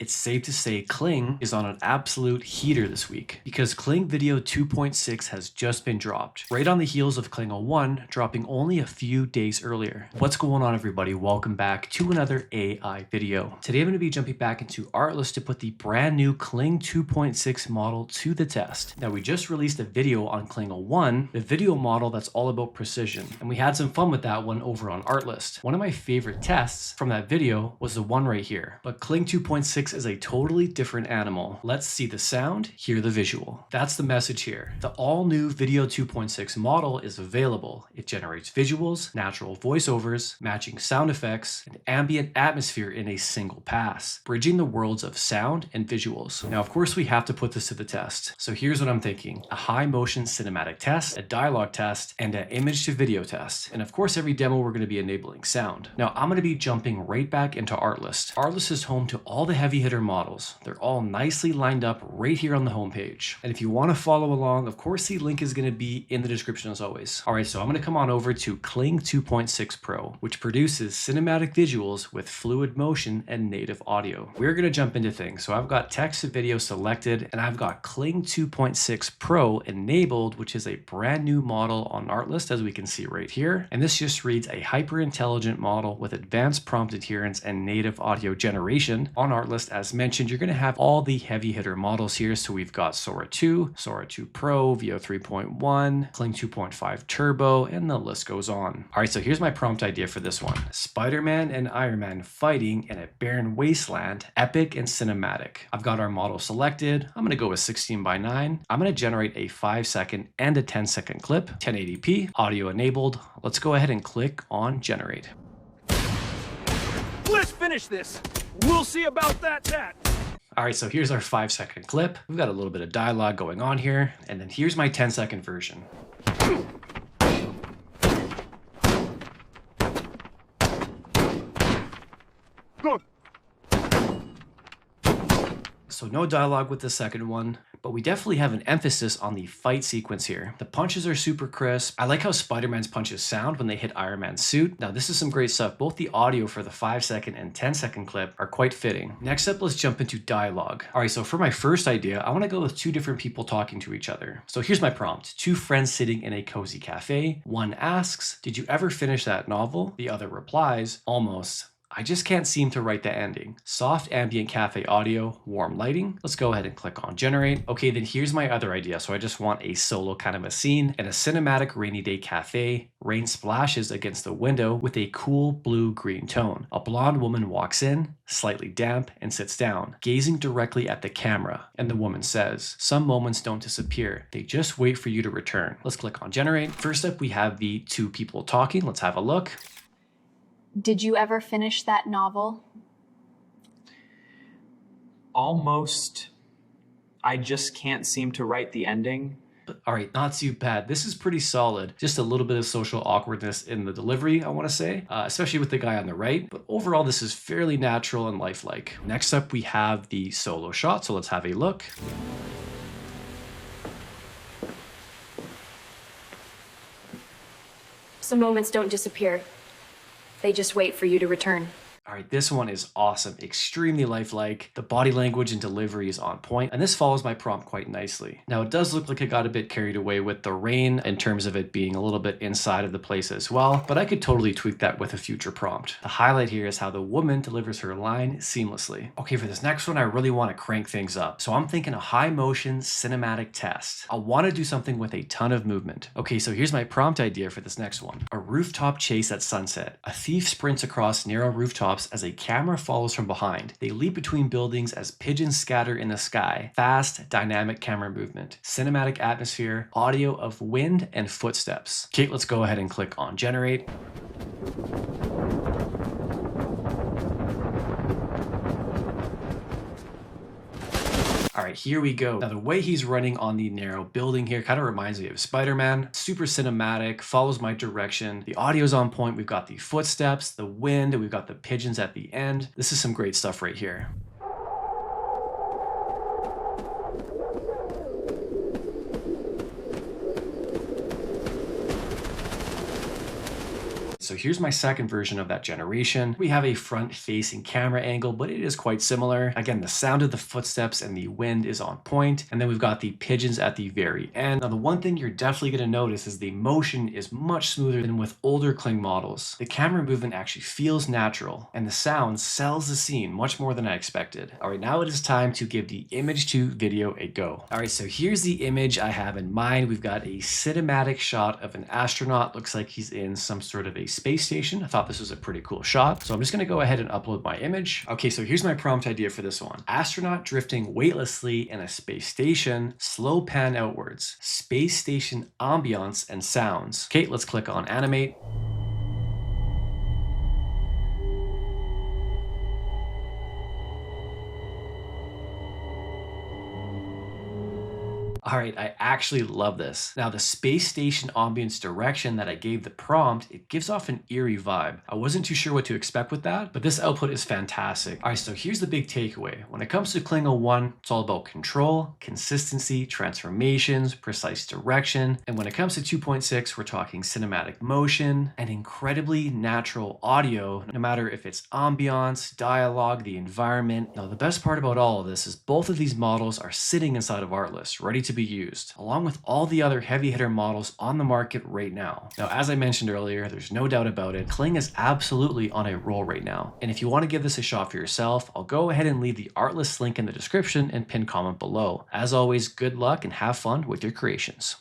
It's safe to say Kling is on an absolute heater this week because Kling Video 2.6 has just been dropped, right on the heels of Kling O1 dropping only a few days earlier. What's going on, everybody? Welcome back to another AI video. Today I'm going to be jumping back into Artlist to put the brand new Kling 2.6 model to the test. Now, we just released a video on Kling O1, the video model that's all about precision, and we had some fun with that one over on Artlist. One of my favorite tests from that video was the one right here, but Kling 2.6 is a totally different animal. Let's see the sound, hear the visual. That's the message here. The all-new Video 2.6 model is available. It generates visuals, natural voiceovers, matching sound effects, and ambient atmosphere in a single pass, bridging the worlds of sound and visuals. Now, of course, we have to put this to the test. So here's what I'm thinking. A high motion cinematic test, a dialogue test, and an image to video test. And of course, every demo we're going to be enabling sound. Now, I'm going to be jumping right back into Artlist. Artlist is home to all the heavy hitter models. They're all nicely lined up right here on the homepage. And if you want to follow along, of course, the link is going to be in the description as always. All right, so I'm going to come on over to Kling 2.6 Pro, which produces cinematic visuals with fluid motion and native audio. We're going to jump into things. So I've got text to video selected, and I've got Kling 2.6 Pro enabled, which is a brand new model on Artlist, as we can see right here. And this just reads a hyper intelligent model with advanced prompt adherence and native audio generation on Artlist. As mentioned, you're going to have all the heavy hitter models here. So we've got Sora 2, Sora 2 Pro, VO 3.1, Kling 2.5 Turbo, and the list goes on. All right, so here's my prompt idea for this one. Spider-Man and Iron Man fighting in a barren wasteland, epic and cinematic. I've got our model selected. I'm going to go with 16:9. I'm going to generate a 5-second and a 10-second clip, 1080p, audio enabled. Let's go ahead and click on generate. Let's finish this. We'll see about that. All right, so here's our 5-second clip. We've got a little bit of dialogue going on here. And then here's my 10-second version. Go. So no dialogue with the second one, but we definitely have an emphasis on the fight sequence here. The punches are super crisp. I like how Spider-Man's punches sound when they hit Iron Man's suit. Now, this is some great stuff. Both the audio for the 5-second and 10-second clip are quite fitting. Next up, let's jump into dialogue. All right, so for my first idea, I want to go with two different people talking to each other. So here's my prompt. Two friends sitting in a cozy cafe. One asks, "Did you ever finish that novel?" The other replies, "Almost. I just can't seem to write the ending." Soft ambient cafe audio, warm lighting. Let's go ahead and click on generate. Okay, then here's my other idea. So I just want a solo kind of a scene in a cinematic rainy day cafe. Rain splashes against the window with a cool blue-green tone. A blonde woman walks in, slightly damp, and sits down, gazing directly at the camera. And the woman says, "Some moments don't disappear. They just wait for you to return." Let's click on generate. First up, we have the two people talking. Let's have a look. Did you ever finish that novel? Almost. I just can't seem to write the ending. All right, not too bad. This is pretty solid. Just a little bit of social awkwardness in the delivery, I want to say, especially with the guy on the right. But overall, this is fairly natural and lifelike. Next up, we have the solo shot. So let's have a look. Some moments don't disappear. They just wait for you to return. All right, this one is awesome, extremely lifelike. The body language and delivery is on point, and this follows my prompt quite nicely. Now, it does look like I got a bit carried away with the rain in terms of it being a little bit inside of the place as well, but I could totally tweak that with a future prompt. The highlight here is how the woman delivers her line seamlessly. Okay, for this next one, I really want to crank things up. So I'm thinking a high motion cinematic test. I want to do something with a ton of movement. Okay, so here's my prompt idea for this next one. A rooftop chase at sunset. A thief sprints across narrow rooftops as a camera follows from behind. They leap between buildings as pigeons scatter in the sky. Fast, dynamic camera movement. Cinematic atmosphere, audio of wind and footsteps. Okay, let's go ahead and click on generate. All right, here we go. Now, the way he's running on the narrow building here kind of reminds me of Spider-Man. Super cinematic, follows my direction. The audio's on point. We've got the footsteps, the wind, and we've got the pigeons at the end. This is some great stuff right here. so here's my second version of that generation. We have a front-facing camera angle, but it is quite similar. Again, the sound of the footsteps and the wind is on point, and then we've got the pigeons at the very end. Now, the one thing you're definitely going to notice is the motion is much smoother than with older Kling models. The camera movement actually feels natural, and the sound sells the scene much more than I expected. All right, now it is time to give the image to video a go. All right, so here's the image I have in mind. We've got a cinematic shot of an astronaut. Looks like he's in some sort of a space station. I thought this was a pretty cool shot. So I'm just gonna go ahead and upload my image. Okay, so here's my prompt idea for this one. Astronaut drifting weightlessly in a space station, slow pan outwards, space station ambiance and sounds. Okay, let's click on animate. All right, I actually love this. Now, the space station ambience direction that I gave the prompt, it gives off an eerie vibe. I wasn't too sure what to expect with that, but this output is fantastic. All right, so here's the big takeaway. When it comes to Kling O1, it's all about control, consistency, transformations, precise direction. And when it comes to 2.6, we're talking cinematic motion and incredibly natural audio, no matter if it's ambiance, dialogue, the environment. Now, the best part about all of this is both of these models are sitting inside of Artlist, ready to be used, along with all the other heavy hitter models on the market right now. Now, as I mentioned earlier, there's no doubt about it, Kling is absolutely on a roll right now. And if you want to give this a shot for yourself, I'll go ahead and leave the Artlist link in the description and pin comment below. As always, good luck and have fun with your creations.